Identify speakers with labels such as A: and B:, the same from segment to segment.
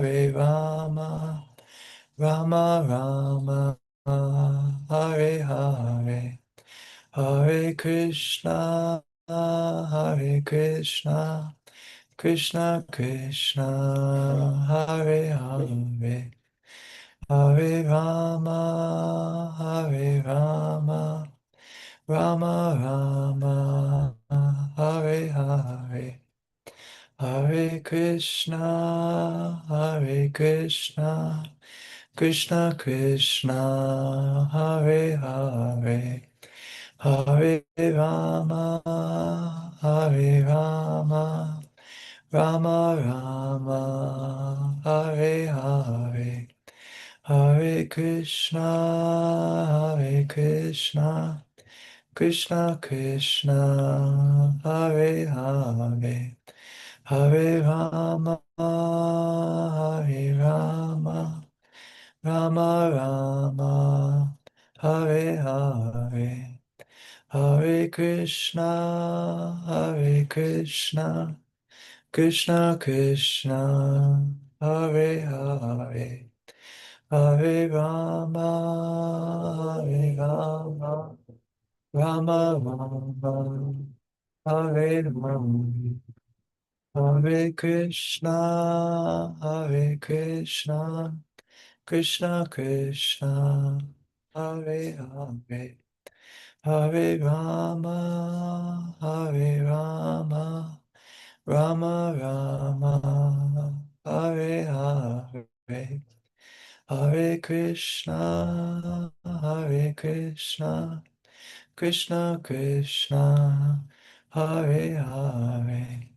A: Hare Rama, Rama Rama, Hare Hare, Hare Krishna, Hare Krishna, Krishna Krishna, Hare Hare, Hare Rama, Hare Rama, Rama Rama, Hare Hare, Hare Krishna, Hare Krishna, Krishna Krishna, Hare Hare, Hare Rama, Hare Rama, Rama Rama, Hare Hare, Hare Krishna, Hare Krishna, Krishna Krishna, Hare Hare, Hare Rama, Hare Rama, Rama Rama, Hare Hare, Hare Krishna, Hare Krishna, Krishna Krishna, Hare Hare, Hare Rama, Hare Rama, Rama Rama, Hare Rama, Hare Krishna, Hare Krishna, Krishna Krishna, Hare Hare, Hare Rama, Hare Rama, Rama Rama, Hare Hare, Hare Krishna, Hare Krishna, Krishna Krishna, Hare Hare,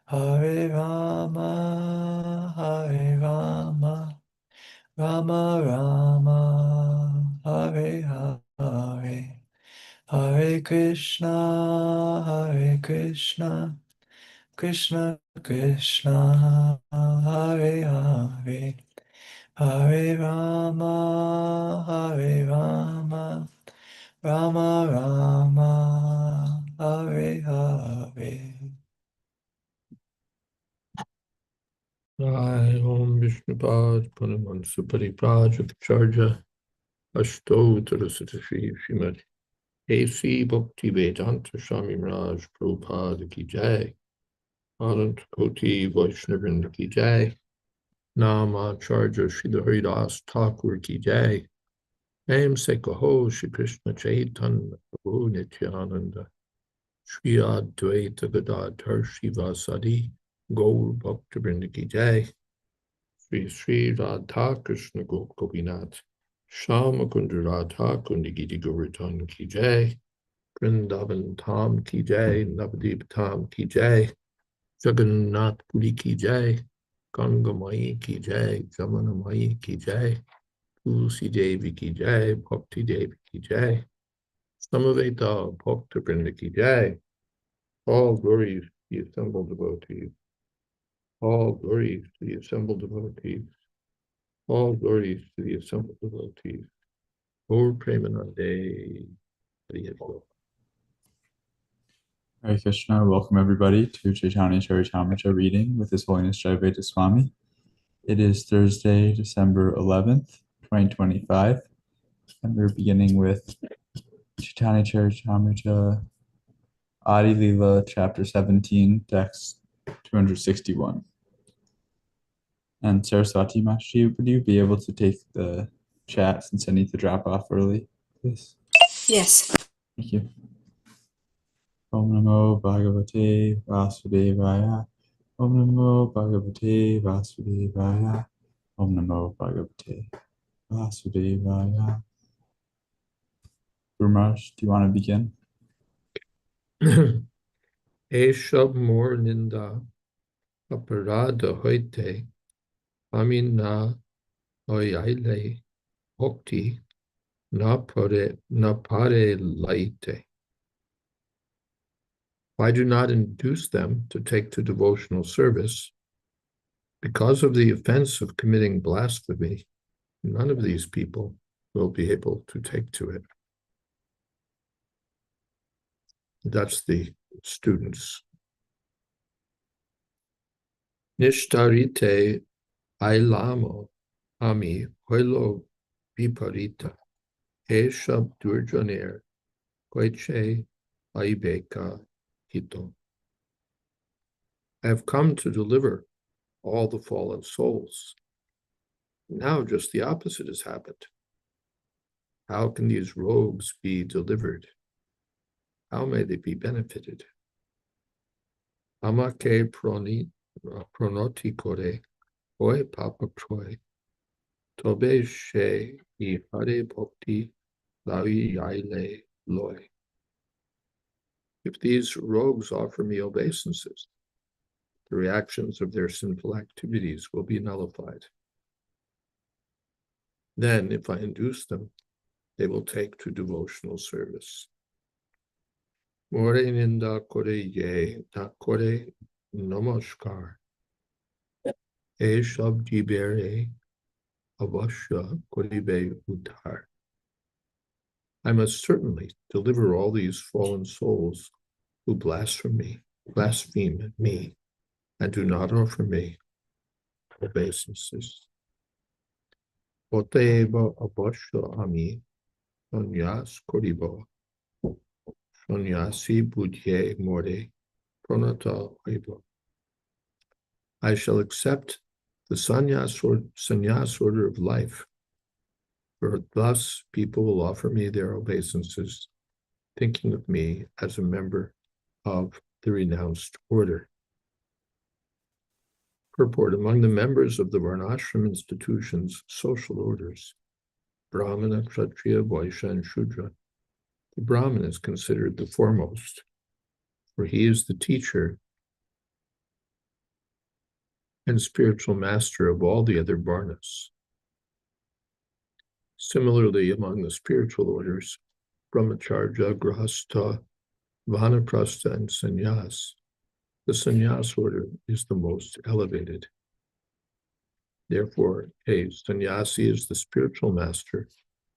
A: Hare Rama, Hare Rama, Rama Rama, Hare Hare, Hare Krishna, Hare Krishna, Krishna Krishna, Hare Hare, Hare Rama, Hare Rama, Rama Rama, Hare Hare.
B: Om Vishnupad Panaman Suparipraj Charja Ashtottara Satashi Srimad A.C. Bhakti Vedanta Swami Maharaj Prabhupada Ki Jai Anant Koti Vaishnavrinda Ki Jai Nama Charja Srila Haridas Thakur Ki Jai Naim Sekaho Shri Krishna Chaitanya Prabhu Nityananda Shri Advaita Gadadhar Shivasadi Gaur Bhaktivinoda Ki Jai Sri Sri Radha Krishna Gopinath Shama Kunda Radha Kundi Giti Govardhan Ki Jai Vrindavan Tham Ki Jai Navadip Tham Ki Jai Jagannath Puri Ki Jai Ganga Mai Ki Jai Jamana Mai Ki Jai Tulsi Devi Ki Jai Bhakti Devi Ki Jai Samaveta Bhakta Vrinda Ki Jai. All glories to the assembled devotees. All glories to the assembled devotees. All glories to the assembled devotees. Gaur Premanande.
C: Hare Krishna, welcome everybody to Caitanya Caritamrita reading with His Holiness Jayādvaita Swami. It is Thursday, December 11th, 2025, and we're beginning with Caitanya Caritamrita Adi Lila, Chapter 17, Text 261. And Saraswati Mashi, would you be able to take the chat since I need to drop off early, please?
D: Yes.
C: Thank you. Om Namo Bhagavate Vasudevaya. Om Namo Bhagavate Vasudevaya. Om Namo Bhagavate Vasudevaya. Gurmaraj, do you want to begin?
B: Eshab Mor Ninda Aparada Hoite Amina Oyaile Bhakti Napare Laite. I do not induce them to take to devotional service. Because of the offense of committing blasphemy, none of these people will be able to take to it. That's the students. Nishtarite Ailamo ami hoilo viparita eshab durjaner koiche aibeka hito. I have come to deliver all the fallen souls. Now just the opposite has happened. How can these rogues be delivered? How may they be benefited? Amake pronoti kore oi papa troy tobe she I hare bhakti lavi yaile loy. If these rogues offer me obeisances, the reactions of their sinful activities will be nullified. Then, if I induce them, they will take to devotional service. More ninda kore ye ta kore namaskar. E shabdi bere avashya koribe uddhar. I must certainly deliver all these fallen souls who blaspheme me, and do not offer me obeisances. Oteva avashya ami sanyas koribo. Sanyasi budye more pranata aiva. I shall accept the sannyas order of life, for thus people will offer me their obeisances, thinking of me as a member of the renounced order. Purport: among the members of the Varnashram institution's social orders, Brahmana, Kshatriya, Vaishya, and Shudra, the Brahmin is considered the foremost, for he is the teacher and spiritual master of all the other Varnas. Similarly, among the spiritual orders, Brahmacharya, Grahastha, Vanaprastha, and Sannyas, the Sannyas order is the most elevated. Therefore, a sannyasi is the spiritual master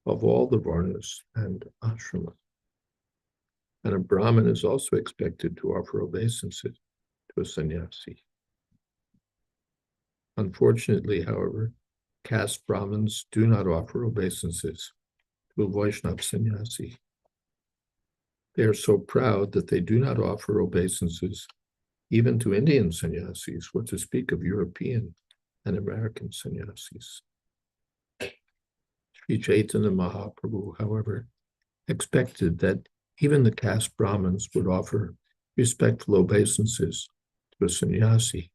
B: of all the Varnas and ashramas. And a Brahmin is also expected to offer obeisances to a sannyasi. Unfortunately, however, caste Brahmins do not offer obeisances to a Vaishnava sannyasi. They are so proud that they do not offer obeisances even to Indian sannyasis, what to speak of European and American sannyasis. Sri Chaitanya Mahaprabhu, however, expected that even the caste Brahmins would offer respectful obeisances to a sannyasi,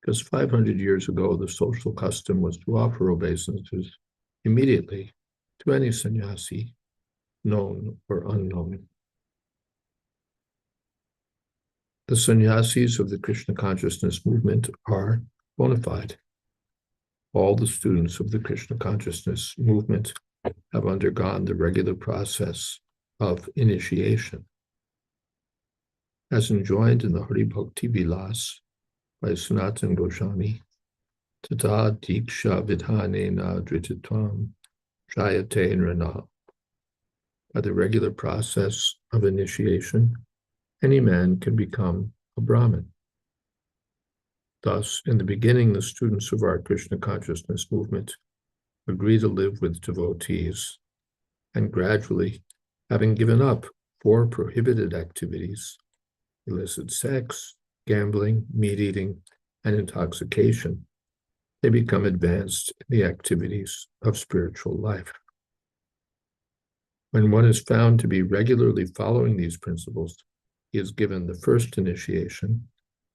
B: because 500 years ago, the social custom was to offer obeisances immediately to any sannyasi, known or unknown. The sannyasis of the Krishna consciousness movement are bona fide. All the students of the Krishna consciousness movement have undergone the regular process of initiation. As enjoined in the Hari Bhakti Vilas by Sanatana Goswami, Tata Diksha Vidhanena Drititvam Jayate Nrana. By the regular process of initiation, any man can become a Brahmin. Thus, in the beginning, the students of our Krishna consciousness movement agree to live with devotees, and gradually, having given up 4 prohibited activities, illicit sex, gambling, meat eating, and intoxication, they become advanced in the activities of spiritual life. When one is found to be regularly following these principles, he is given the first initiation,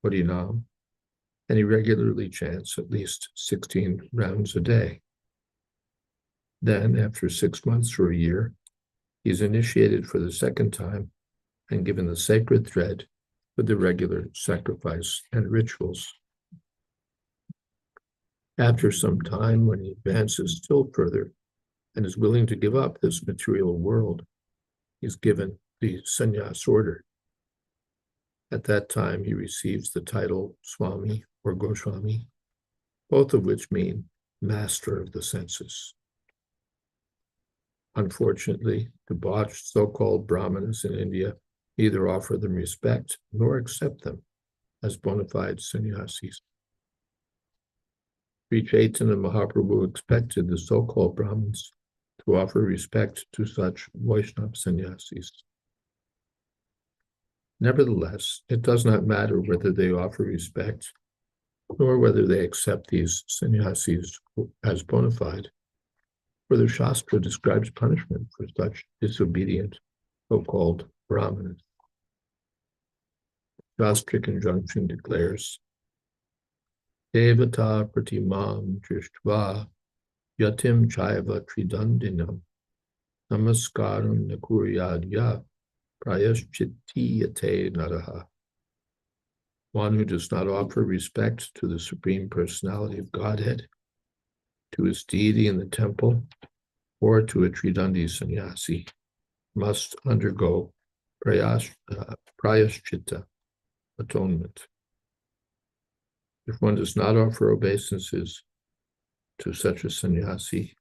B: Harinam, and he regularly chants at least 16 rounds a day. Then, after 6 months or a year, he is initiated for the second time and given the sacred thread with the regular sacrifice and rituals. After some time, when he advances still further and is willing to give up this material world, he is given the sannyas order. At that time, he receives the title Swami or Goswami, both of which mean master of the senses. Unfortunately, debauched so-called Brahmanas in India neither offer them respect nor accept them as bona fide sannyasis. Sri Chaitanya Mahaprabhu expected the so-called Brahmins to offer respect to such Vaishnava sannyasis. Nevertheless, it does not matter whether they offer respect nor whether they accept these sannyasis as bona fide, for the Shastra describes punishment for such disobedient so-called Brahmanas. Shastric injunction declares, Devata pratimam drishtva yatim chaiva tridandinam namaskaram nakuryadya prayaschittiyate naraha. One who does not offer respect to the Supreme Personality of Godhead, to his deity in the temple, or to a Tridandi sannyasi, must undergo prayaschitta, atonement. If one does not offer obeisances to such a sannyasi,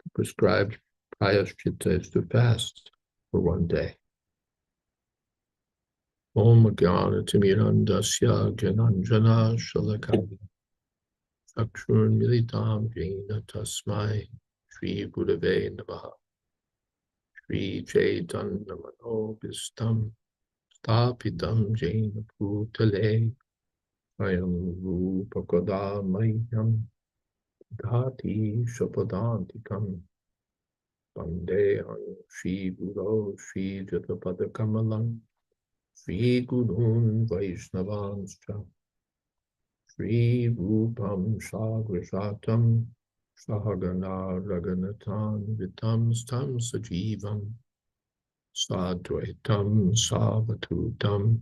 B: the prescribed prayaschitta is to fast for one day. Om Jnana-timirandasya Jnananjana Shalakaya Chakshur Militam Jena Tasmai Shri Gurave Namaha Shri Chaitanya Manobhistam Stapitam Jena Bhutale Swayam Rupa Kadamayyam Dhati Shapadantikam Vandeham Shri Guru Shri Jatapada Kamalam Shri Gurun Vaishnavanscha Shri Rupam Sagrasatam Sahagana Raganatan Vitam Stam Sajivam Sadvaitam Savatutam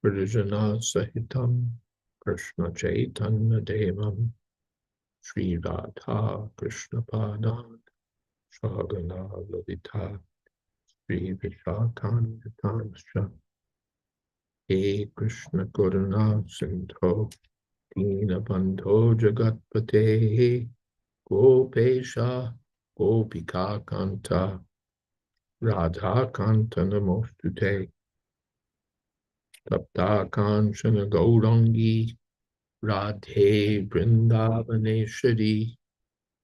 B: Prijana Sahitam Krishna Chaitanya Devam Shri Radha Krishna Padan Sahagana Lalita Shri Vishakam Vitanscha He Krishna Karuna Sindho Dina Bandho Jagatpate Gopesha Gopika Kanta Radha Kanta Namostute Tapta Kanchana Gaurangi Radhe Vrindavaneshwari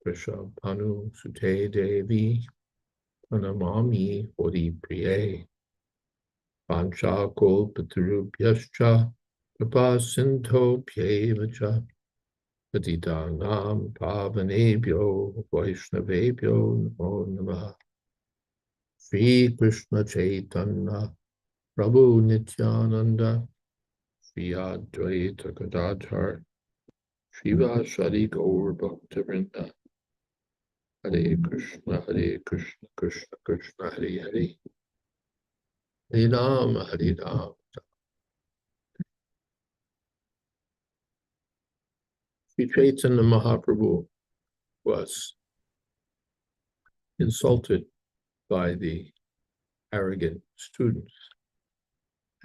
B: Vrishabhanu Sute Devi Pranamami Hori Priye Pancha Kolpatarubhyascha Kripa Sindho Pyevacha Patitanam Pavanebhyo Vaishnavebhyo Namo Namaha Sri Krishna Chaitanya Prabhu Nityananda Sri Jayādvaita Gadadhar Srivasadi Gaur Bhaktivinoda Hare Krishna Krishna Krishna Hare Hare Hare Rama Hare Rama. Sri Chaitanya Mahaprabhu was insulted by the arrogant students.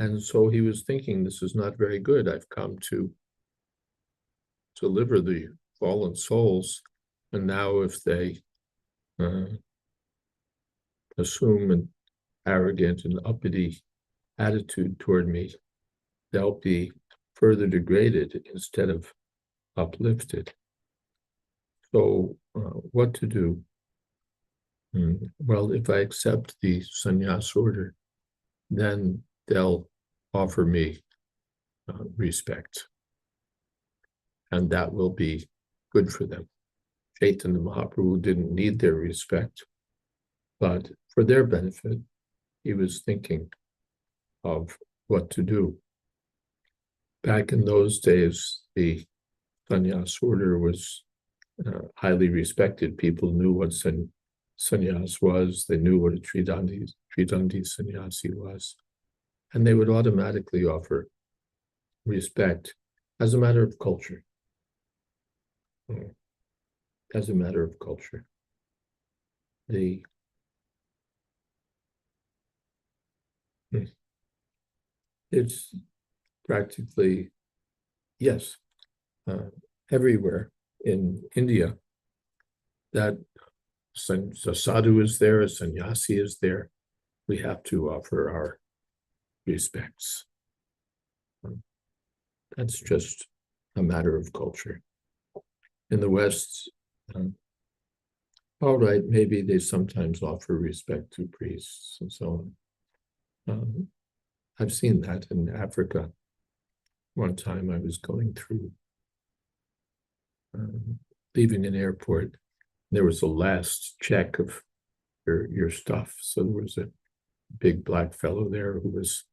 B: And so he was thinking, this is not very good. I've come to deliver the fallen souls. And now if they assume an arrogant and uppity attitude toward me, they'll be further degraded instead of uplifted. So what to do? Well, if I accept the sannyas order, then they'll offer me respect, and that will be good for them. Chaitanya Mahaprabhu didn't need their respect, but for their benefit, he was thinking of what to do. Back in those days, the sannyas order was highly respected. People knew what sannyas was. They knew what a Tridandi sannyasi was. And they would automatically offer respect as a matter of culture. As a matter of culture. It's practically, yes, everywhere in India that a sadhu is there, a sannyasi is there, we have to offer our respects. That's just a matter of culture. in the West, all right, maybe they sometimes offer respect to priests and so on. I've seen that in Africa. One time I was going through, leaving an airport. There was a last check of your stuff. So there was a big black fellow there who was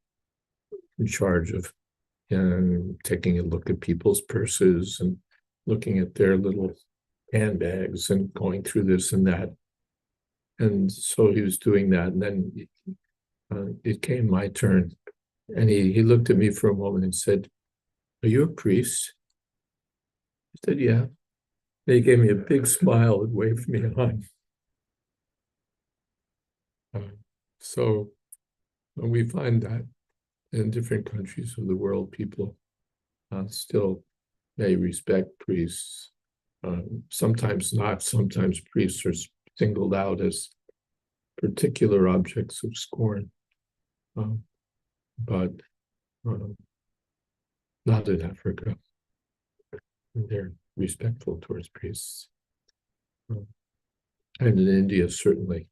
B: in charge of taking a look at people's purses and looking at their little handbags and going through this and that. And so he was doing that. And then it came my turn. And he looked at me for a moment and said, "Are you a priest?" I said, "Yeah." And he gave me a big smile and waved me on. So we find that in different countries of the world, people still may respect priests. Sometimes not. Sometimes priests are singled out as particular objects of scorn, but not in Africa. They're respectful towards priests. And in India, certainly.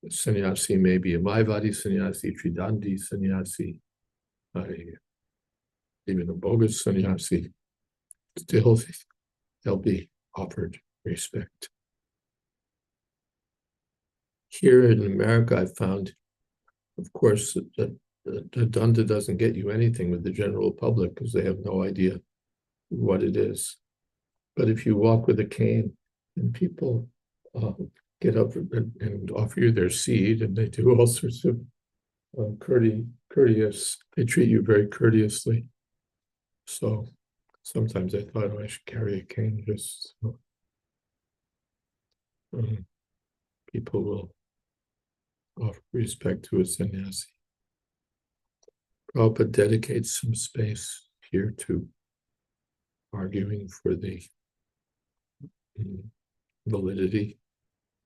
B: Sannyasi may be a Mayavadi sannyasi, Tridandi sannyasi, even a bogus sannyasi. Still, they'll be offered respect. Here in America, I found, of course, that the danda doesn't get you anything with the general public because they have no idea what it is. But if you walk with a cane and people get up and offer you their seed, and they do all sorts of courteous, they treat you very courteously. So sometimes I thought, I should carry a cane just so people will offer respect to a sannyasi. Prabhupada dedicates some space here to arguing for the validity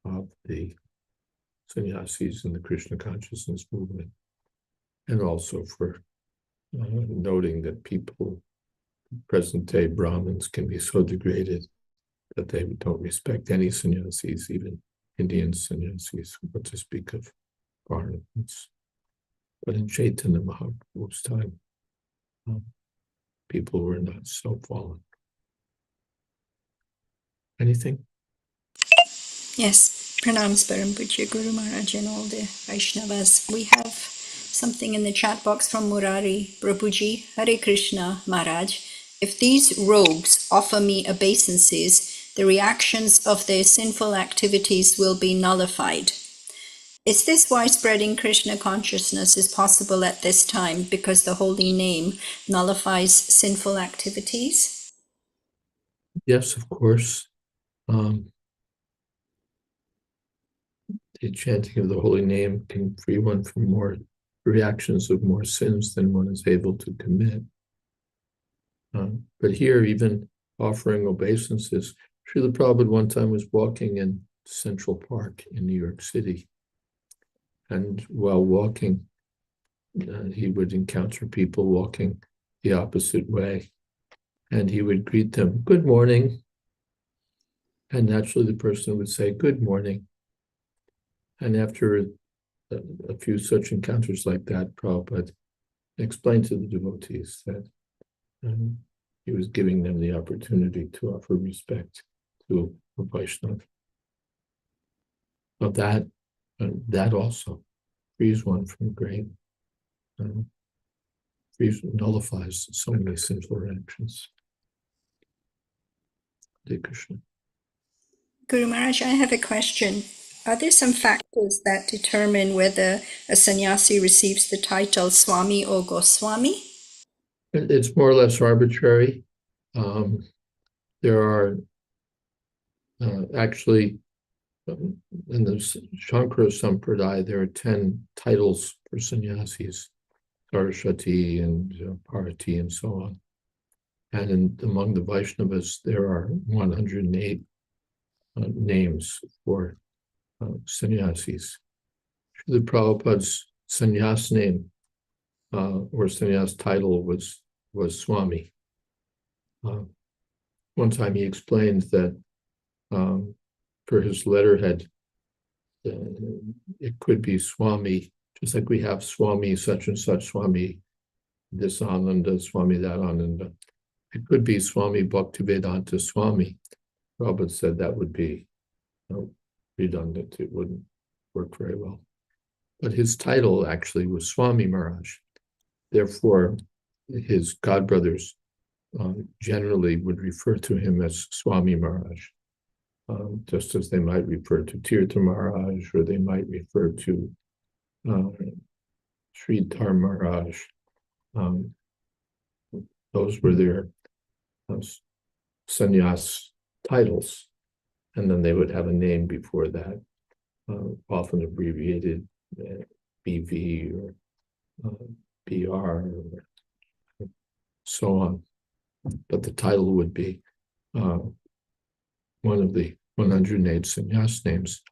B: of the sannyasis in the Krishna consciousness movement, and also for noting that people, present-day Brahmins, can be so degraded that they don't respect any sannyasis, even Indian sannyasis, what to speak of foreigners. But in Chaitanya Mahaprabhu's time, people were not so fallen. Anything?
D: Yes, pranams Param Pujya Guru Maharaj and all the Vaishnavas. We have something in the chat box from Murari Prabhuji. Hare Krishna Maharaj. If these rogues offer me obeisances, the reactions of their sinful activities will be nullified. Is this why spreading Krishna consciousness is possible at this time, because the holy name nullifies sinful activities?
B: Yes, of course. The chanting of the holy name can free one from more reactions of more sins than one is able to commit. But here, even offering obeisances, Srila Prabhupada one time was walking in Central Park in New York City. And while walking, he would encounter people walking the opposite way. And he would greet them, "Good morning." And naturally, the person would say, "Good morning." And after a few such encounters like that, Prabhupada explained to the devotees that he was giving them the opportunity to offer respect to a Vaishnava. But that also frees one from great, nullifies so many sinful reactions. Hare Krishna.
D: Guru Maharaj, I have a question. Are there some factors that determine whether a sannyasi receives the title Swami or Goswami?
B: It's more or less arbitrary. There are actually, in the Shankara Sampradaya, there are 10 titles for sannyasis, Saraswati and Parati and so on. And among the Vaishnavas, there are 108 names for sannyasis. Srila Prabhupada's sannyas name or sannyas title was Swami. one time he explained that for his letterhead, it could be Swami, just like we have Swami such and such, Swami this Ananda, Swami that Ananda. It could be Swami Bhaktivedanta Swami. Prabhupada said that would be redundant. It wouldn't work very well. But his title actually was Swami Maharaj. Therefore, his godbrothers generally would refer to him as Swami Maharaj, just as they might refer to Tirtha Maharaj, or they might refer to Sridhar Maharaj. Those were their sannyas titles, and then they would have a name before that, often abbreviated BV or BR or so on. But the title would be one of the 108 sannyas names.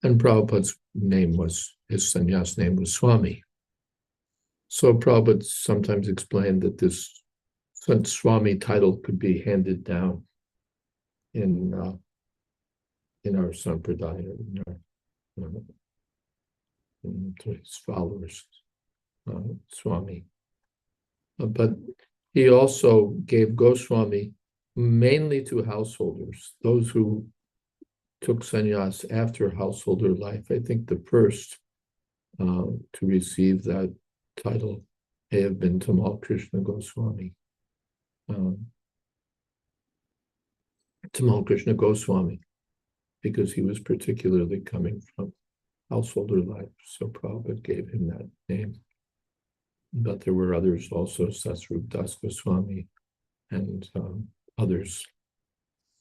B: And Prabhupada's name was, his sannyas name was Swami. So Prabhupada sometimes explained that this Swami title could be handed down in our sampradaya, to his followers, Swami. But he also gave Goswami mainly to householders, those who took sannyas after householder life. I think the first to receive that title may have been Tamal Krishna Goswami. Tamal Krishna Goswami, because he was particularly coming from householder life, so Prabhupada gave him that name. But there were others also, Sasrup Das Goswami and others.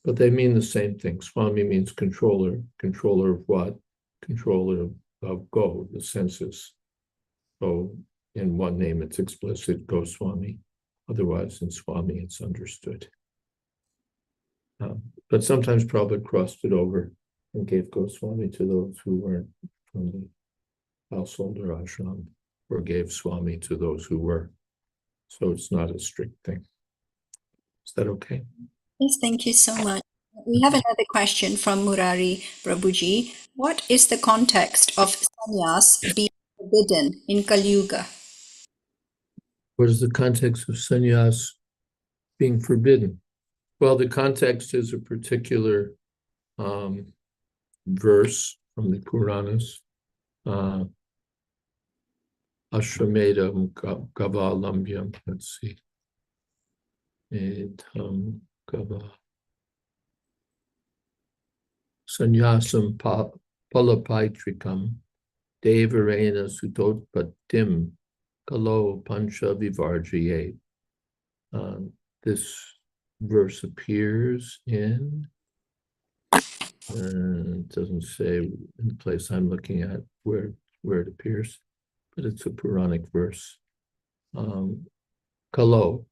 B: But they mean the same thing. Swami means controller. Controller of what? Controller of go, the senses. So in one name it's explicit, Goswami. Otherwise in Swami it's understood. But sometimes Prabhupada crossed it over and gave Goswami to those who weren't from the householder ashram, or gave Swami to those who were. So it's not a strict thing. Is that okay?
D: Yes, thank you so much. We have another question from Murari Prabhuji. What is the context of sannyas being forbidden in Kali Yuga?
B: What is the context of sannyas being forbidden? Well, the context is a particular verse from the Puranas. Ashramedam Gavalambyam. Let's see. Etam Gava. Sannyasam Palapaitrikam Devarena Sutotpatim Kalo Pancha Vivarjaye. This verse appears in, it doesn't say in the place I'm looking at where it appears, but it's a Puranic verse. Kalo,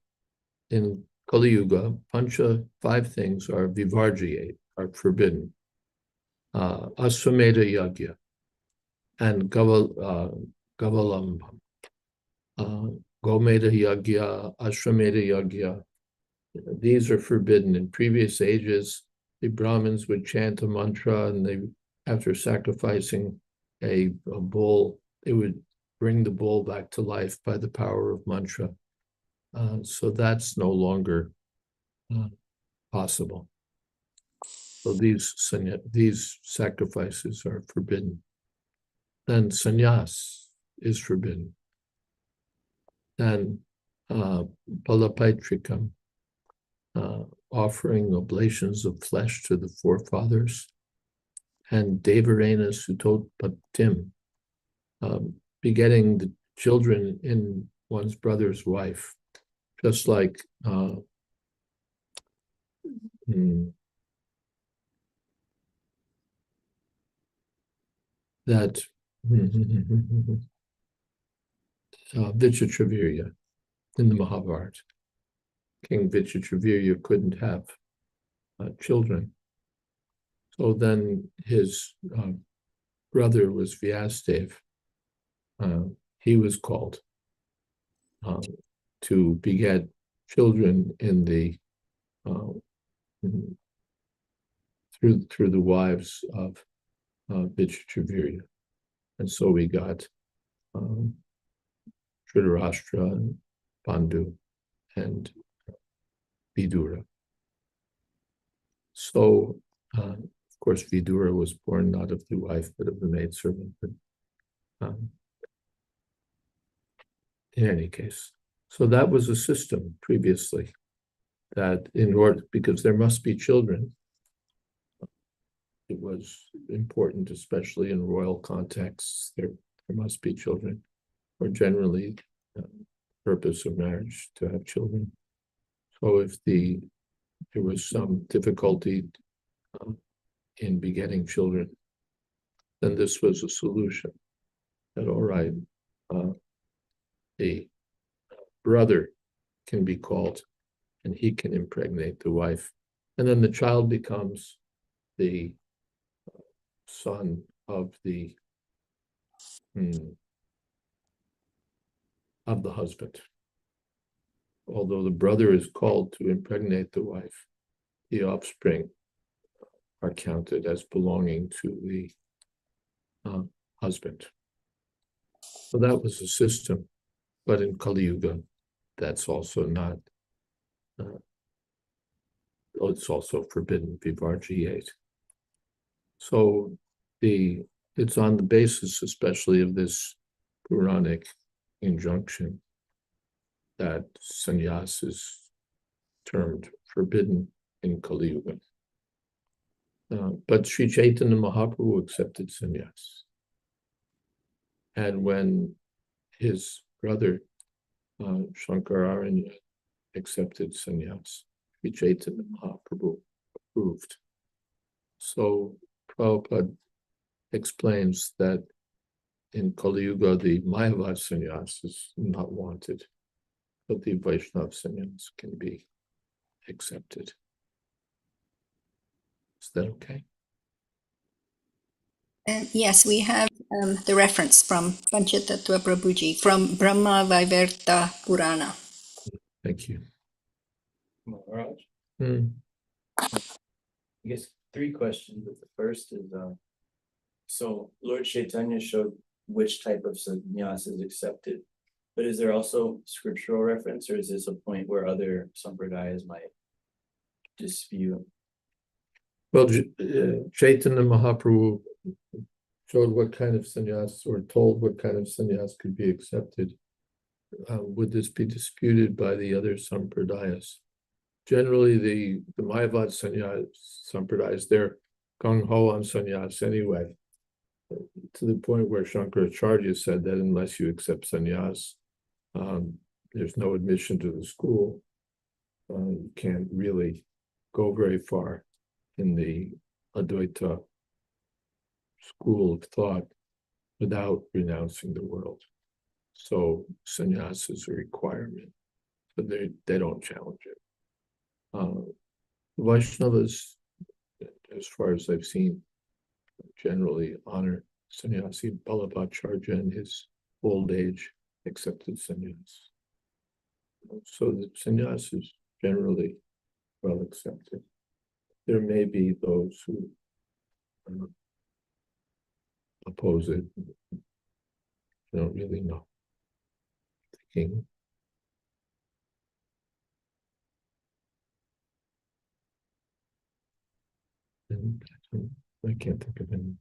B: in Kali Yuga, Pancha, 5 things are Vivarjaye, are forbidden. Asvamedha Yagya and Gavalambam. Gomedha Yagya, Ashramedha Yagya. These are forbidden. In previous ages, the Brahmins would chant a mantra, and they, after sacrificing a bull, they would bring the bull back to life by the power of mantra. So that's no longer possible. So these sacrifices are forbidden. Then sannyas is forbidden. Then palapaitrikam, offering oblations of flesh to the forefathers, and devarena sutotpatim, begetting the children in one's brother's wife, just like that Vichitravirya in the Mahabharata. King Vichitravirya couldn't have children. So then his brother was Vyasadeva. He was called to beget children in the through the wives of Vichitravirya. And so we got Dhritarashtra, Pandhu, and Vidura. So, of course, Vidura was born not of the wife, but of the maidservant. But in any case, so that was a system previously that in order, because there must be children, it was important, especially in royal contexts, there must be children, or generally purpose of marriage to have children. So if there was some difficulty in begetting children, then this was a solution. That all right, the brother can be called and he can impregnate the wife. And then the child becomes the son of the husband. Although the brother is called to impregnate the wife, the offspring are counted as belonging to the husband. So that was the system. But in Kali Yuga, that's also not, it's also forbidden, Vivarjiyate. So it's on the basis, especially of this Puranic injunction, that sannyas is termed forbidden in Kali Yuga. But Sri Chaitanya Mahaprabhu accepted sannyas. And when his brother Shankararanya accepted sannyas, Sri Chaitanya Mahaprabhu approved. So Prabhupada explains that in Kali Yuga, the Mayavad sannyas is not wanted, but the Vaishnava sannyas can be accepted. Is that okay?
D: Yes, we have the reference from Panchatattva Prabhuji from Brahma Vaivarta Purana.
B: Thank you.
E: Maharaj,
B: Hmm.
E: I guess 3 questions, but the first is, so Lord Chaitanya showed which type of sannyas is accepted, but is there also scriptural reference, or is this a point where other sampradayas might dispute?
B: Well, Chaitanya Mahaprabhu showed what kind of sannyas, or told what kind of sannyas could be accepted. Would this be disputed by the other sampradayas? Generally, the Mayavad sannyas, sampradayas, they're gung-ho on sannyas anyway, to the point where Shankaracharya said that unless you accept sannyas, there's no admission to the school. You can't really go very far in the Advaita school of thought without renouncing the world. So sannyas is a requirement, but they don't challenge it. Vaishnavas, as far as I've seen, generally honor sannyasi. Ballabhacharya in his old age accepted sannyas. So the sannyas is generally well accepted. There may be those who oppose it. I don't really know. Thinking. I can't think of any.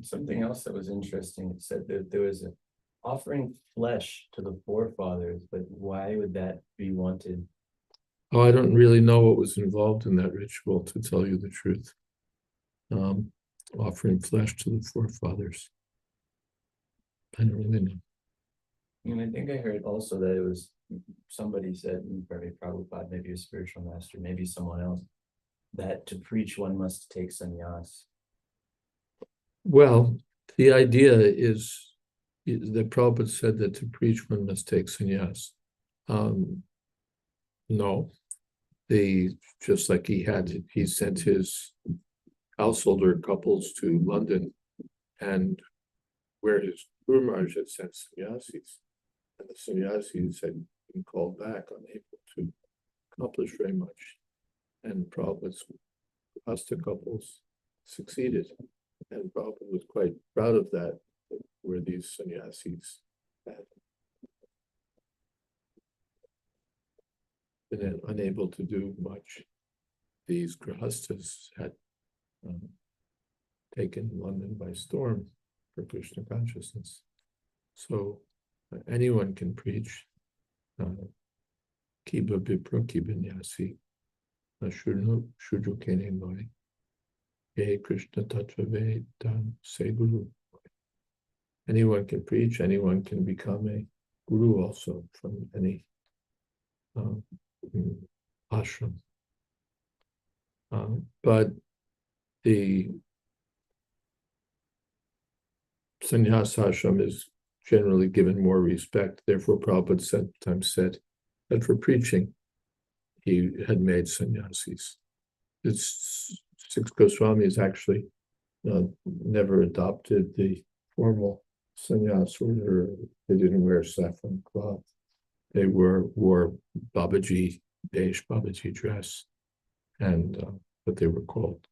E: Something else that was interesting, it said that there was an offering flesh to the forefathers, but why would that be wanted?
B: Oh, I don't really know what was involved in that ritual, to tell you the truth. Offering flesh to the forefathers. I don't really know.
E: And I think I heard also that it was, somebody said, maybe Prabhupada, maybe a spiritual master, maybe someone else, that to preach one must take sannyas.
B: Well, the idea is that Prabhupada said that to preach one must take sannyas. No, just like he sent his householder couples to London, and where his Guru Maharaj had sent sannyasis, and the sannyasis had been called back, unable to accomplished very much. And Prabhupada's Rasta couples succeeded. And Prabhupada was quite proud of that, where these sannyasis had been unable to do much. These grihastas had taken London by storm for Krishna consciousness. So anyone can preach. Kiba Bipra Kibinyasi Shudukene Noi Ye Krishna Tattva Dan Se Guru. Anyone can preach, anyone can become a guru also from any ashram. But the sannyas ashram is generally given more respect. Therefore, Prabhupada sometimes said that for preaching, he had made sannyasis. It's six Goswamis actually never adopted the formal sannyas order. They didn't wear saffron cloth. They wore Babaji, Desh Babaji dress, and but they were called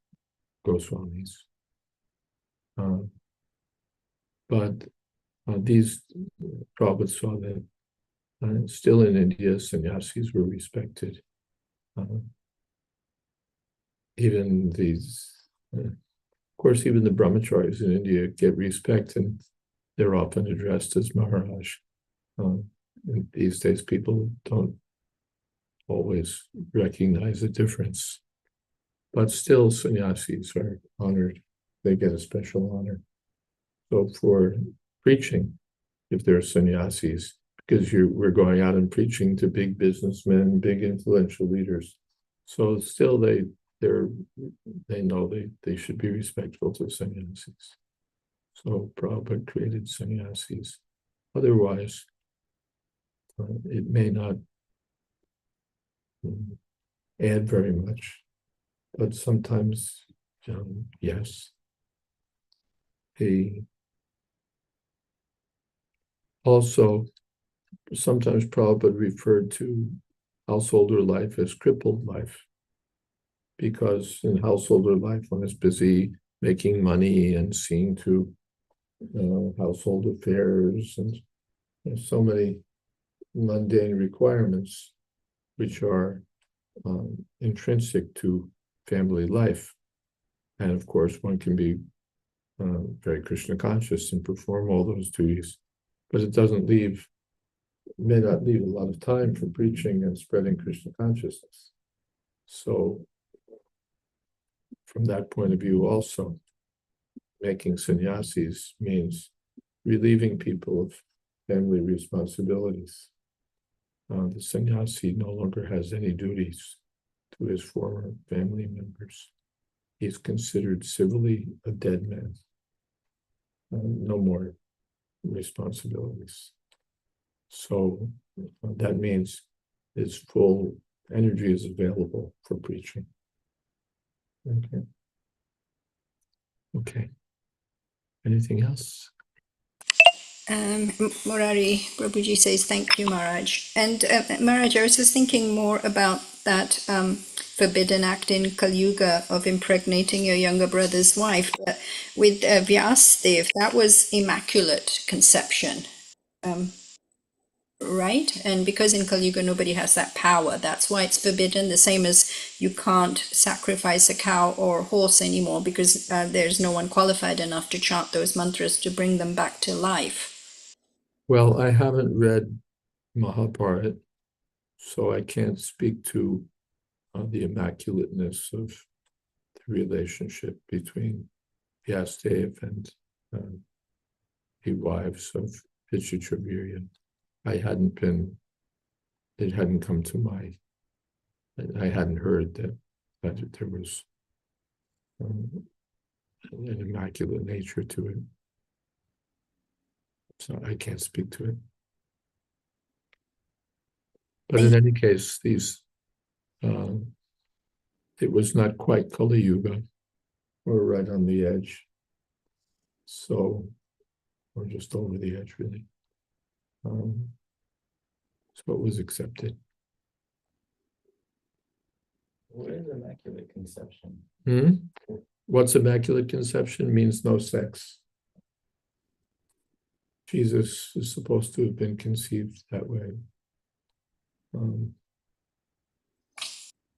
B: Goswamis. But these Prabhupada saw that still in India, sannyasis were respected. Even these, of course, even the brahmacharis in India get respect, and they're often addressed as Maharaj. And these days, people don't always recognize the difference. But still, sannyasis are honored. They get a special honor. So for preaching, if there are sannyasis, because we're going out and preaching to big businessmen, big influential leaders. So still they know they should be respectful to sannyasis. So Prabhupada created sannyasis. Otherwise, it may not add very much, but sometimes, yes. Also, sometimes Prabhupada referred to householder life as crippled life, because in householder life, one is busy making money and seeing to household affairs, and there's so many mundane requirements which are intrinsic to family life. And of course, one can be very Krishna conscious and perform all those duties, but it may not leave a lot of time for preaching and spreading Krishna consciousness. So from that point of view also, making sannyasis means relieving people of family responsibilities. The sannyasi no longer has any duties to his former family members. He's considered civilly a dead man. No more responsibilities. So that means his full energy is available for preaching. Okay. Anything else?
D: Murari Prabhuji says, thank you, Maharaj. And Maharaj, I was just thinking more about that forbidden act in Kali Yuga of impregnating your younger brother's wife. With Vyasadeva, that was immaculate conception, right? And because in Kali Yuga nobody has that power, that's why it's forbidden. The same as you can't sacrifice a cow or a horse anymore because there's no one qualified enough to chant those mantras to bring them back to life.
B: Well, I haven't read Mahabharata, so I can't speak to the immaculateness of the relationship between Vyasadeva and the wives of Vichitravirya. It hadn't come to I hadn't heard that there was an immaculate nature to it. So I can't speak to it. But in any case, it was not quite Kali Yuga. We're right on the edge. So we're just over the edge, really. So it was accepted.
E: What is immaculate conception?
B: What's immaculate conception? Means no sex. Jesus is supposed to have been conceived that way.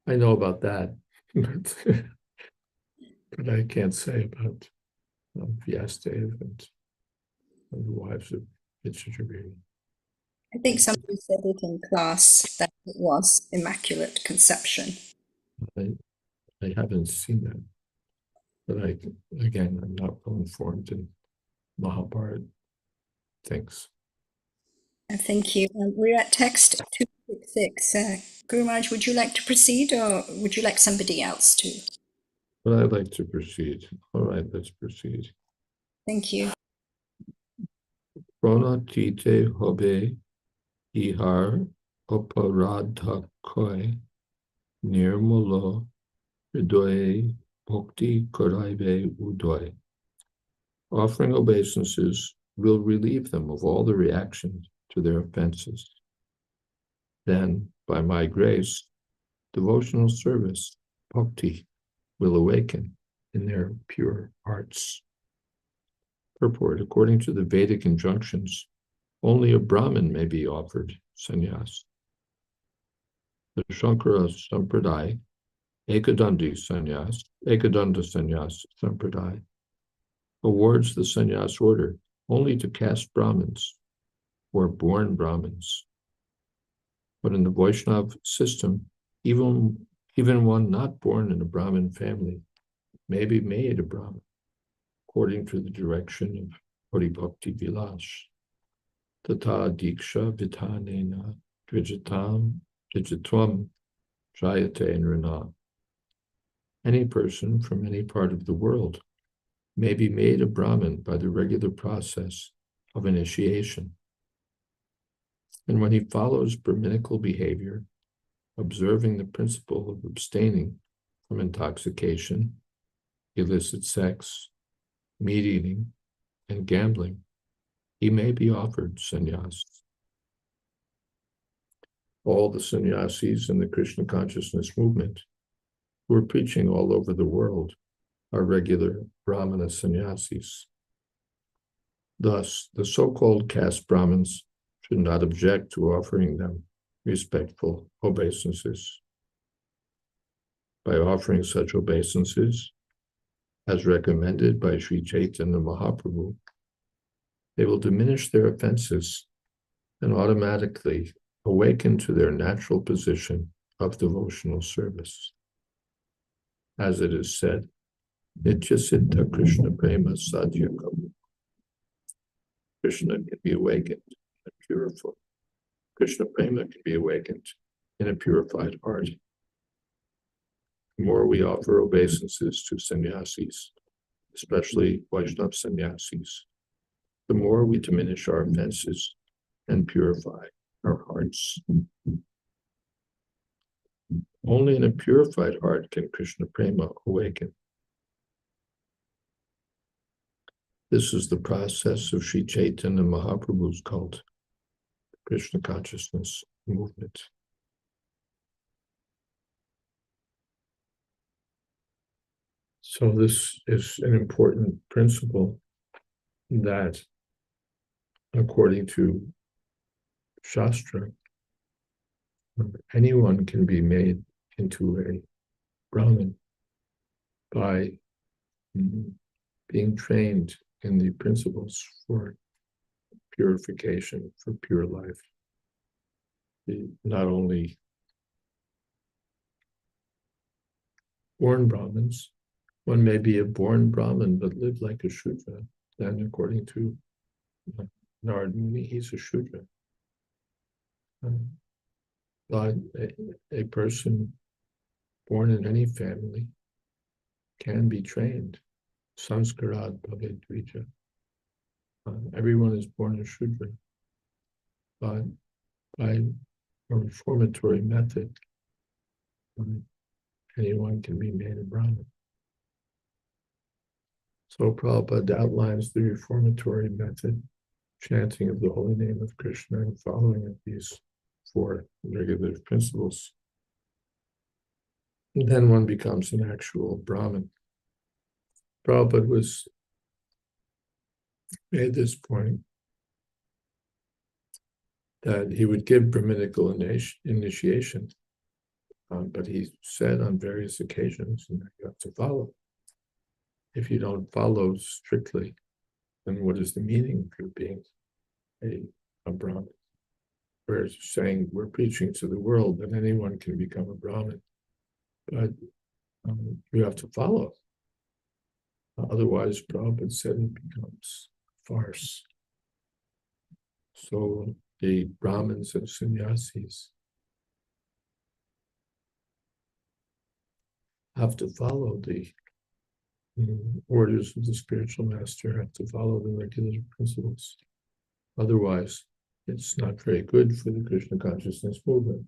B: I know about that, but I can't say about Vyastev and the wives of Vichitraviri.
D: I think somebody said it in class that it was Immaculate Conception.
B: I haven't seen that, but I'm not well informed in Mahabharata. Thanks.
D: Thank you. We're at text 266. Guru Maharaj, would you like to proceed, or would you like somebody else to?
B: But I'd like to proceed. All right, let's proceed.
D: Thank you.
B: Pranatite hobe ihar aparadhakoi nirmalo hridoye bhakti karaive udoy. Offering obeisances will relieve them of all the reactions to their offenses. Then, by my grace, devotional service, bhakti, will awaken in their pure hearts. Purport: according to the Vedic injunctions, only a Brahmin may be offered sannyas. The Shankara Sampradaya, Ekadanda Sannyas Sampradaya, awards the sannyas order only to caste Brahmins or born Brahmins. But in the Vaishnava system, even one not born in a Brahmin family may be made a Brahmin, according to the direction of Hari Bhakti Vilas. Tata Diksha Vitanena Dvijatvam Jayate Nrina. Any person from any part of the world may be made a Brahmin by the regular process of initiation. And when he follows Brahminical behavior, observing the principle of abstaining from intoxication, illicit sex, meat eating, and gambling, he may be offered sannyas. All the sannyasis in the Krishna consciousness movement who are preaching all over the world are regular Brahmana sannyasis. Thus, the so-called caste Brahmins should not object to offering them respectful obeisances. By offering such obeisances, as recommended by Sri Caitanya Mahaprabhu, they will diminish their offenses and automatically awaken to their natural position of devotional service. As it is said, Nityasiddha Krishna Prema Sadhya Kamu. Krishna can be awakened and purified. Krishna Prema can be awakened in a purified heart. The more we offer obeisances to sannyasis, especially Vaishnava sannyasis, the more we diminish our offenses and purify our hearts. Only in a purified heart can Krishna Prema awaken. This is the process of Sri Chaitanya Mahaprabhu's cult, the Krishna consciousness movement. So this is an important principle that, according to Shastra, anyone can be made into a Brahmin by being trained in the principles for purification, for pure life. Not only born Brahmins, one may be a born Brahmin but live like a Shudra. Then, according to Narad Muni, he's a Shudra. But a person born in any family can be trained. Sanskarat bhaved dvija. Everyone is born a Shudra. But by a reformatory method, anyone can be made a Brahmin. So Prabhupada outlines the reformatory method, chanting of the holy name of Krishna and following of these four regular principles. then one becomes an actual Brahmin. Prabhupada made this point that he would give Brahminical initiation, but he said on various occasions, and you have to follow. If you don't follow strictly, then what is the meaning of being a Brahmin? We're saying we're preaching to the world that anyone can become a Brahmin, but you have to follow. Otherwise, Prabhupada said it becomes farce. So the Brahmins and sannyasis have to follow the orders of the spiritual master, have to follow the regulative principles. Otherwise, it's not very good for the Krishna consciousness movement.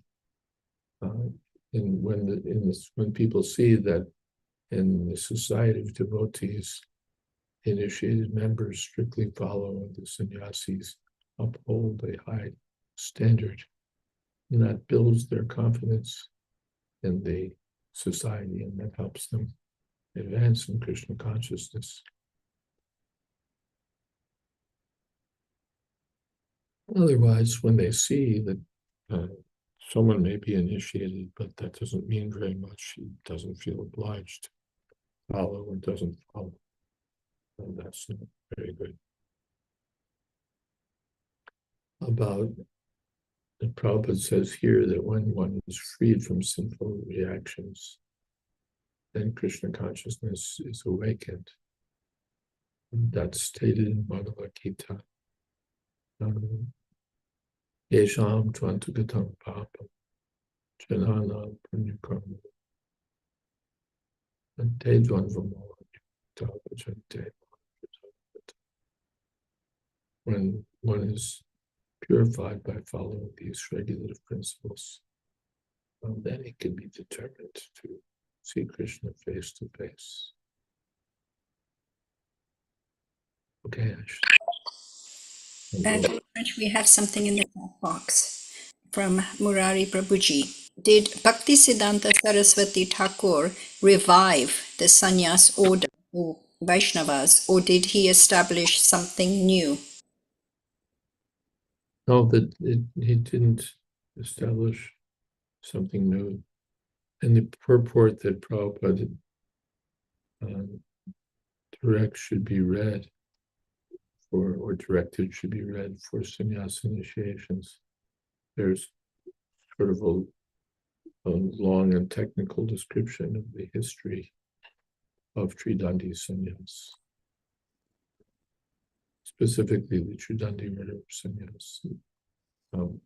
B: And when people see that in the society of devotees, initiated members strictly follow the sannyasis, uphold a high standard, and that builds their confidence in the society, and that helps them advance in Krishna consciousness. Otherwise, when they see that someone may be initiated, but that doesn't mean very much, he doesn't feel obliged to follow or doesn't follow, and that's not very good. About the Prabhupada says here that when one is freed from sinful reactions, then Krishna consciousness is awakened. And that's stated in Bhagavad Gita. Yesham tvantagatam papam janana punyakarma and te dvanvamo tapachante. When one is purified by following these regulative principles, then it can be determined to see Krishna face to face. Okay,
D: And we have something in the chat box from Murari Prabhuji. Did Bhaktisiddhanta Saraswati Thakur revive the sannyas order for Vaishnavas, or did he establish something new?
B: No, he didn't establish something new. And the purport that Prabhupada directed should be read for sannyasa initiations. There's sort of a long and technical description of the history of Tridandi sannyas, specifically the Tridandi order of sannyas.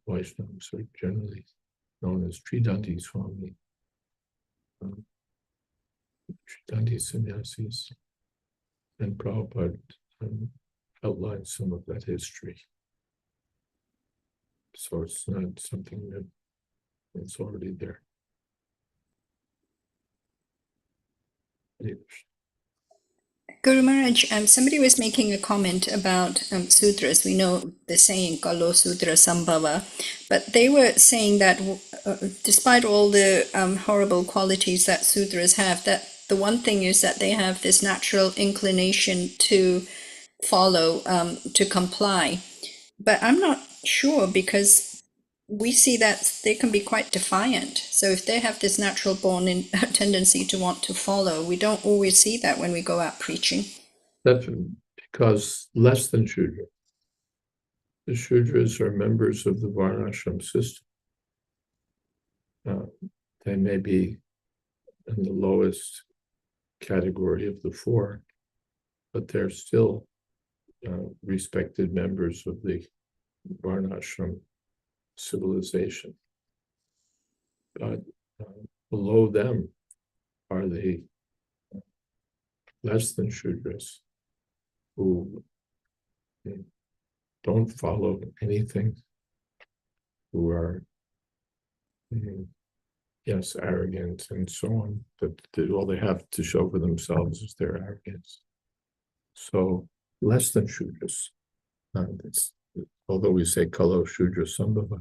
B: Vaishnavas are generally known as Tridandi Swami, Tridandi sannyasis, and Prabhupada outlined some of that history. So it's not something that's already there.
D: Guru Maharaj, somebody was making a comment about sutras. We know the saying Kalo Sutra Sambhava, but they were saying that despite all the horrible qualities that sutras have, that the one thing is that they have this natural inclination to follow, to comply. But I'm not sure, because we see that they can be quite defiant. So if they have this natural born tendency to want to follow, we don't always see that when we go out preaching.
B: That's because less than Shudra. The Shudras are members of the Varnashram system. They may be in the lowest category of the four, but they're still respected members of the Varnashram civilization. But below them are the less than Shudras, who don't follow anything, who are, yes, arrogant and so on, but all they have to show for themselves is their arrogance. So less than Shudras. Although we say Kalo Shudra Sambhava,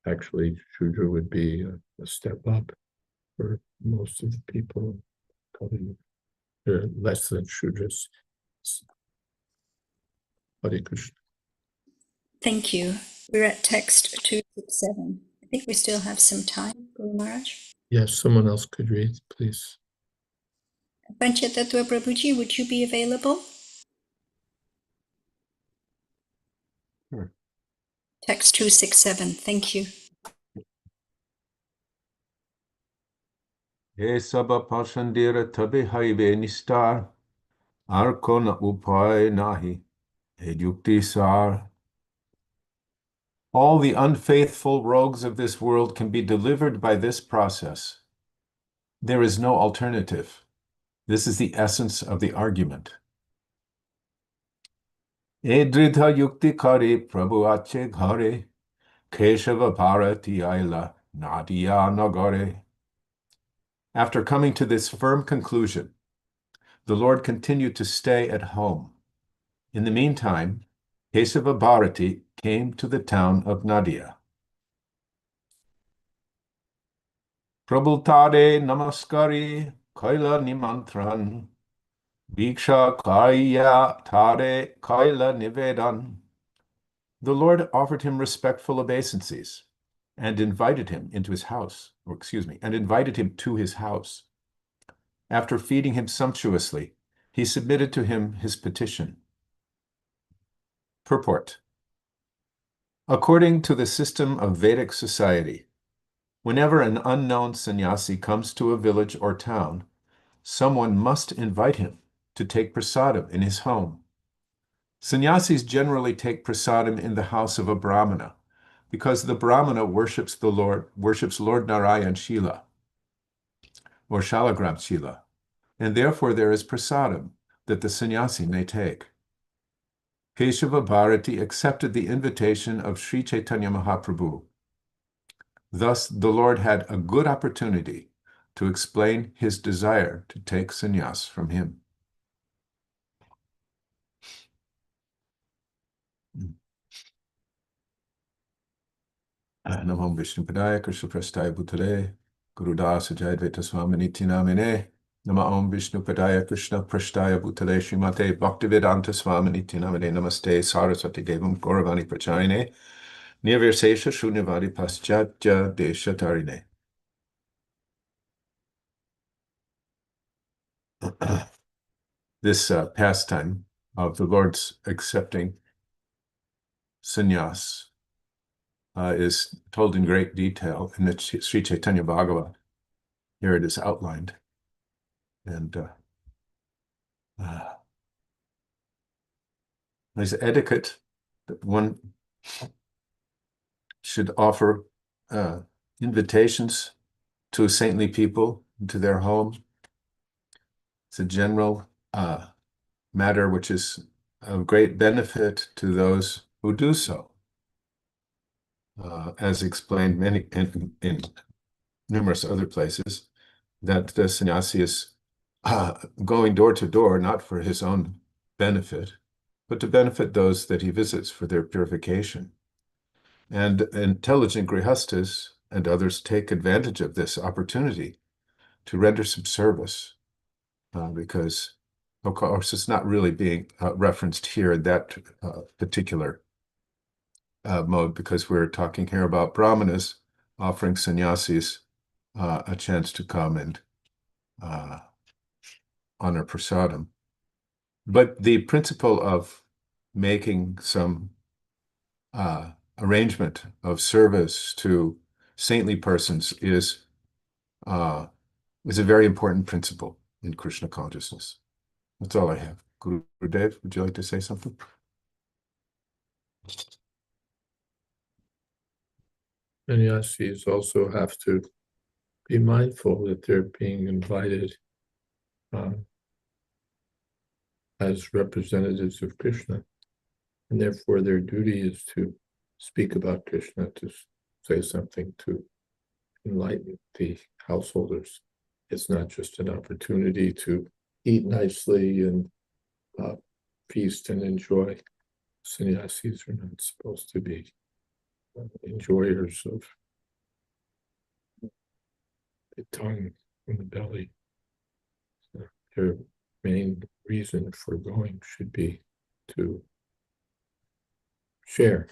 B: actually Shudra would be a step up. for most of the people. Probably they're less than Shudras. Hare Krishna.
D: Thank you. We're at text 267. I think we still have some time, Guru Maharaj.
B: Yes, someone else could read, please.
D: Panchatattva Prabhuji, would you be available?
B: Sure.
D: Text 267. Thank you.
B: Ye sabha pashandira tabi haive nistar, arkona upay nahi, edukti sar. All the unfaithful rogues of this world can be delivered by this process. There is no alternative. This is the essence of the argument. Edridha yukti kare prabhu ache ghare, keshava bharati aila nadia nagare. After coming to this firm conclusion, the Lord continued to stay at home. In the meantime, Kesava Bharati came to the town of Nadia. Prabhutade namaskari kaila nimantran, Viksha kaya tare kaila nivedan. The Lord offered him respectful obeisances and invited him into his house, and invited him to his house. After feeding him sumptuously, he submitted to him his petition. Purport. According to the system of Vedic society, whenever an unknown sannyasi comes to a village or town, someone must invite him to take prasadam in his home. Sannyasis generally take prasadam in the house of a brahmana, because the brahmana worships Lord Narayan Shila, or Shalagram Shila, and therefore there is prasadam that the sannyasi may take. Keshava Bharati accepted the invitation of Sri Caitanya Mahaprabhu. Thus, the Lord had a good opportunity to explain his desire to take sannyas from him. Namo Vishnu Padaya Krishna Prasthaya Bhutale Gurudasa Jayādvaita Swami Niti Namine Nama Om Vishnu Padaya Krishna Prasthaya Bhutale Srimate Bhaktivedanta Swami Niti Namine Namaste Saraswati Devam Gauravani Prachayane Nirvirsesha Shunyavadi Paschatya Desha Tarine. This pastime of the Lord's accepting sannyas is told in great detail in the Sri Chaitanya Bhagavat. Here it is outlined. And there's etiquette that one should offer invitations to saintly people into their home. It's a general matter which is of great benefit to those who do so. As explained in numerous other places, that the sannyasi is going door to door, not for his own benefit, but to benefit those that he visits for their purification. And intelligent grihastas and others take advantage of this opportunity to render some service, because, of course, it's not really being referenced here in that particular mode, because we're talking here about brahmanas offering sannyasis a chance to come and honor prasadam. But the principle of making some arrangement of service to saintly persons is a very important principle in Krishna consciousness. That's all I have. Gurudev, would you like to say something? Sannyasis also have to be mindful that they're being invited as representatives of Krishna, and therefore their duty is to speak about Krishna, to say something to enlighten the householders. It's not just an opportunity to eat nicely and feast and enjoy. Sannyasis are not supposed to be enjoyers of the tongue from the belly. So their main reason for going should be to share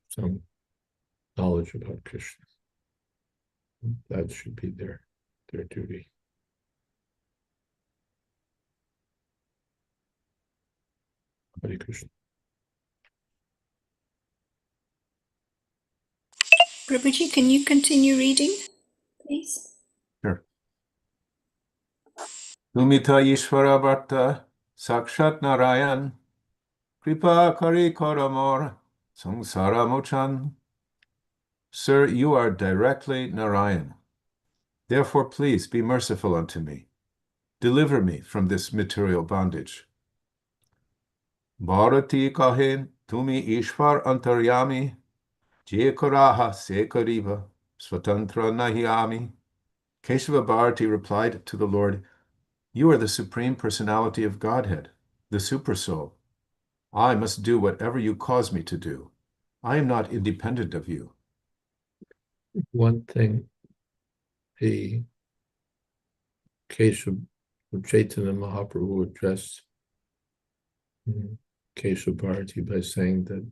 B: some knowledge about Krishna. That should be their duty. Hare Krishna.
D: Prabhuji, can you continue reading, please?
B: Sure. Tumita Ishvara Bharta Sakshat Narayan Kripa Kari Koramor Samsara Mochan. Sir, you are directly Narayan. Therefore, please be merciful unto me. Deliver me from this material bondage. Bharati kahin tumi Ishvar antaryami je karaha se kariva swatantra nahyami. Kesava Bharati replied to the Lord, you are the Supreme Personality of Godhead, the Supersoul. I must do whatever you cause me to do. I am not independent of you. One thing the Kesava Chaitanya Mahaprabhu addressed Kesava Bharati by saying that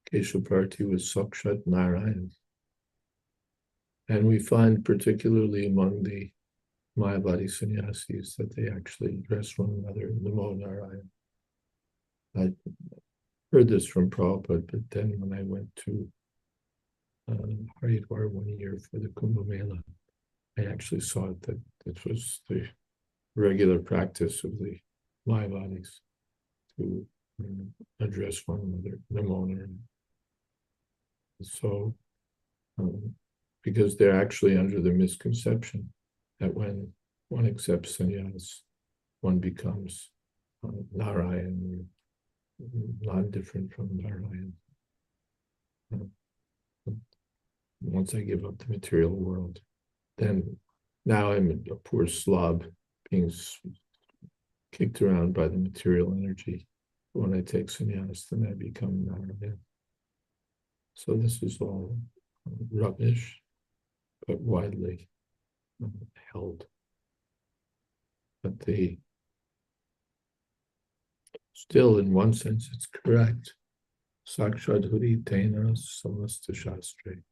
B: Kesava Bharati was Sakshat Narayan. And we find particularly among the Mayavadi sannyasis that they actually address one another, Namo Narayan. I heard this from Prabhupada, but then when I went to Haridwar one year for the Kumbh Mela, I actually saw it that this was the regular practice of the Mayavadis to address one another, Namo Narayan. So, because they're actually under the misconception that when one accepts sannyas, one becomes Narayan, not different from Narayan. Once I give up the material world, then now I'm a poor slob being kicked around by the material energy. When I take sannyas, then I become Narayan. So this is all rubbish, but widely held. But still, in one sense, it's correct. Sakshadhuri tena samasta shastre.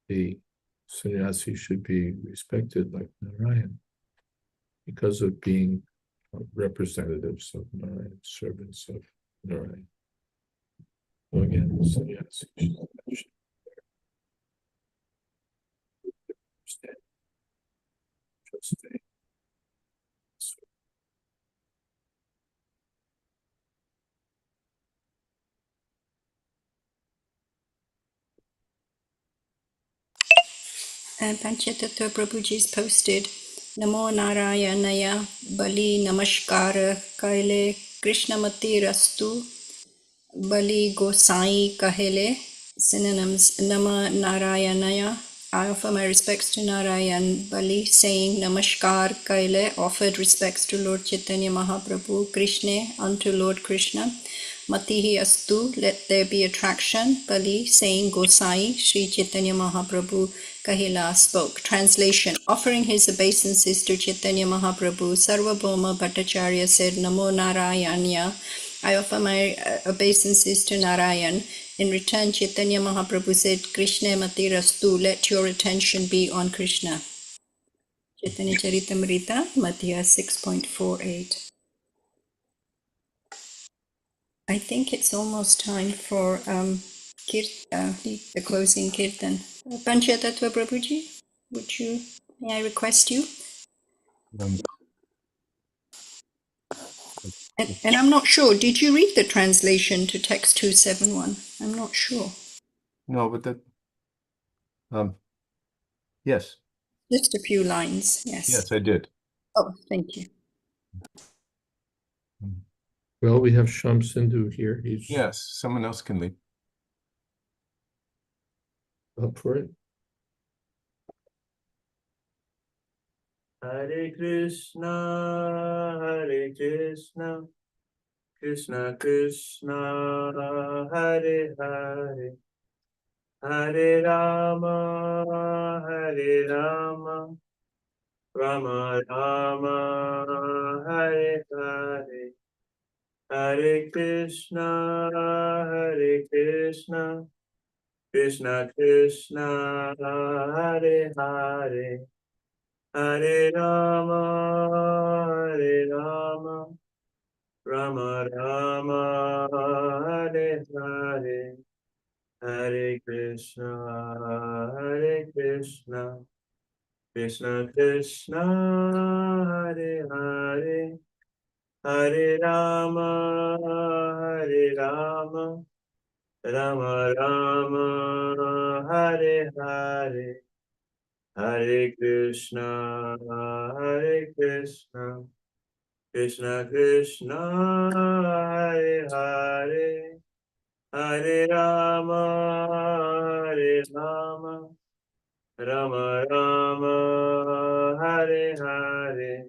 B: The sannyasi should be respected like Narayan because of being representatives of Narayan, servants of Narayan. So again, the sannyasi should understand just
D: Panchatattva Prabhuji's posted Namo Narayanaya Bali Namaskara Kaile Krishnamati Rastu Bali Gosai Kahele. Synonyms: Nama Narayanaya. I offer my respects to Narayan. Bali saying Namaskar Kaile, offered respects to Lord Chaitanya Mahaprabhu. Krishna, unto Lord Krishna. Matihi Astu, let there be attraction. Bali saying Gosai, Sri Chaitanya Mahaprabhu Kahila spoke. Translation: offering his obeisances to Chaitanya Mahaprabhu, Sarvabhauma Bhattacharya said, Namo Narayanya. I offer my obeisances to Narayan. In return, Chaitanya Mahaprabhu said, Krishna Matirastu, let your attention be on Krishna. Chaitanya Charitamrita, Madhya 6.48. I think it's almost time for the closing kirtan. Panchatattva Prabhuji, may I request you? And I'm not sure, did you read the translation to text 271? I'm not sure.
B: No, but that, yes.
D: Just a few lines, yes.
B: Yes, I did.
D: Oh, thank you.
B: Well, we have Sham Sindhu here. He's
F: Yes, someone else can lead.
B: up for it.
E: Hare Krishna, Krishna Krishna, Hare Hare, Hare Rama, Hare Rama, Rama Rama, Hare Hare, Hare Krishna, Krishna Krishna, Hare Hare, Hare Rama, Rama Rama, Hare Hare, Hare Krishna, Krishna Krishna, Hare Hare, Hare Rama, Rama Rama, Hare Hare, Hare Krishna, Krishna Krishna, Hare Hare, Hare Rama, Rama Rama, Hare Hare,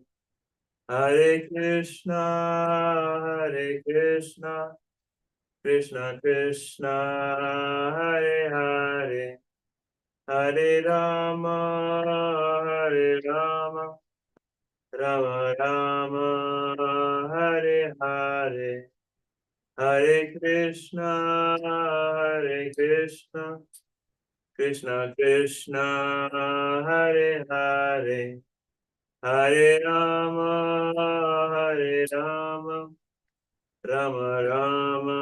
E: Hare Krishna, Krishna Krishna, Hare Hare, Hare Rama, Rama Rama, Hare Hare, Hare Krishna, Krishna Krishna, Hare Hare, Hare Rama, Rama Rama,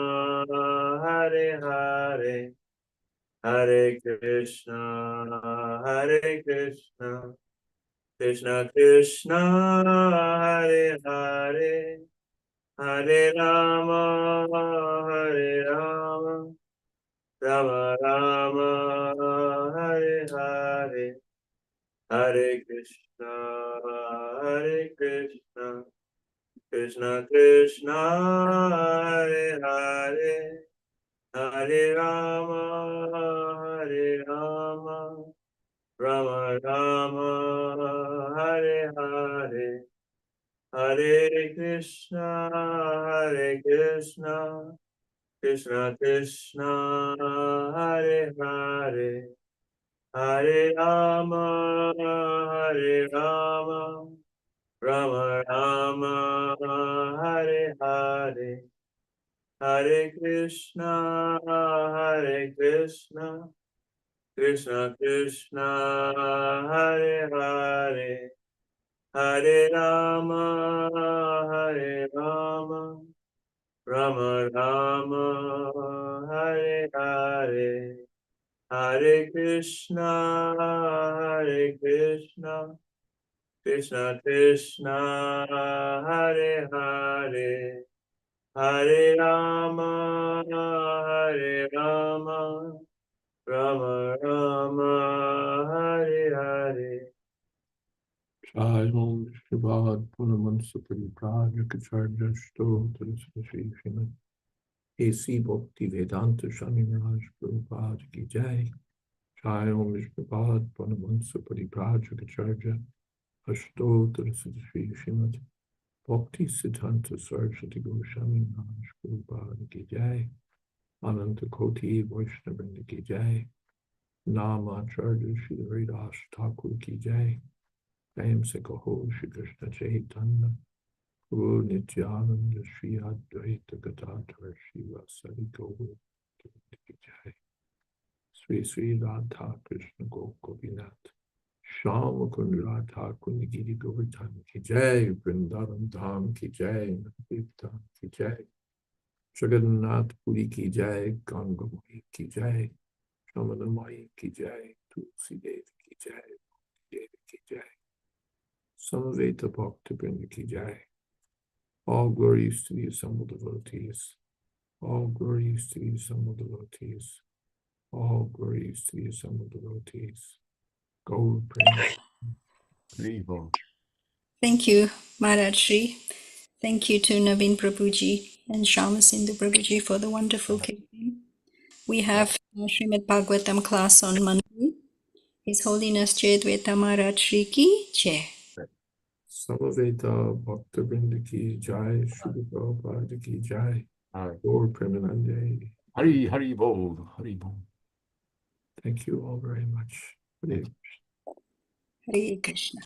E: Hare Hare, Hare Krishna, Krishna Krishna, Hare Hare, Hare Rama, Rama Rama, Hare Hare, Hare Krishna, Krishna Krishna, Hare Hare, Hare Rama, Rama Rama, Hare Hare, Hare Krishna, Krishna Krishna, Hare Hare, Hare Rama, Rama Rama, Hare Hare, Hare Krishna, Krishna Krishna, Hare Hare, Hare Rama, Rama Rama, Hare Hare, Hare Krishna, Krishna Krishna, Hare Hare, Hare Rama, Rama Rama, Hare Hare.
B: Jai Om Shrivad Punamansa Paripraja Kacharya Stotra Sri Srimad A.C. Bhakti Vedanta Swami Maharaj Prabhupada Ki Jai. Jai Om Shrivad Punamansa Paripraja Kacharya Ashtotra Sri Srimad Bhakti Siddhanta Saraswati Goswami Maharaj Prabhupada Ki Jai. Ananta Koti Vaishnavrinda Ki Jai. Namacharya Shri Haridas Thakur Ki Jai. Prem se kaho Shri Krishna Chaitanya Guru Nityananda Shri Advaita Gadadhar Shri Vasari Gaur Ki Jai. Sri Sri Radha Krishna Gopinath Shama Kund Radha Kund Giri Govardhan Ki Jai. Vrindavan Dham Ki Jai. Navadvip Ki Jai. Jagannath Puri Ki Jai. Ganga Mai Ki Jai. Shamana Mai Ki Jai. Tulsi Devi Ki Jai. Devi Ki Jai. Samaveta Bhakta Vrinda Ki Jai. All glories to the assembled devotees. All glories to the assembled devotees. All glories to the assembled devotees. Gaur Prem.
D: Thank you, Maharaj Shri. Thank you to Naveen Prabhuji and Shama Sindhu Prabhuji for the wonderful keeping. We have Srimad Bhagavatam class on Monday. His Holiness Jayādvaita Maharaj Shri Ki Jai.
B: Samaveta Bhakta Vrinda Ki Jai. Shri Prabhupada Ki Jai. Gaur Premanande.
F: Hari Bol, Hari Bol.
B: Thank you all very much. Good evening.
D: Hare Krishna.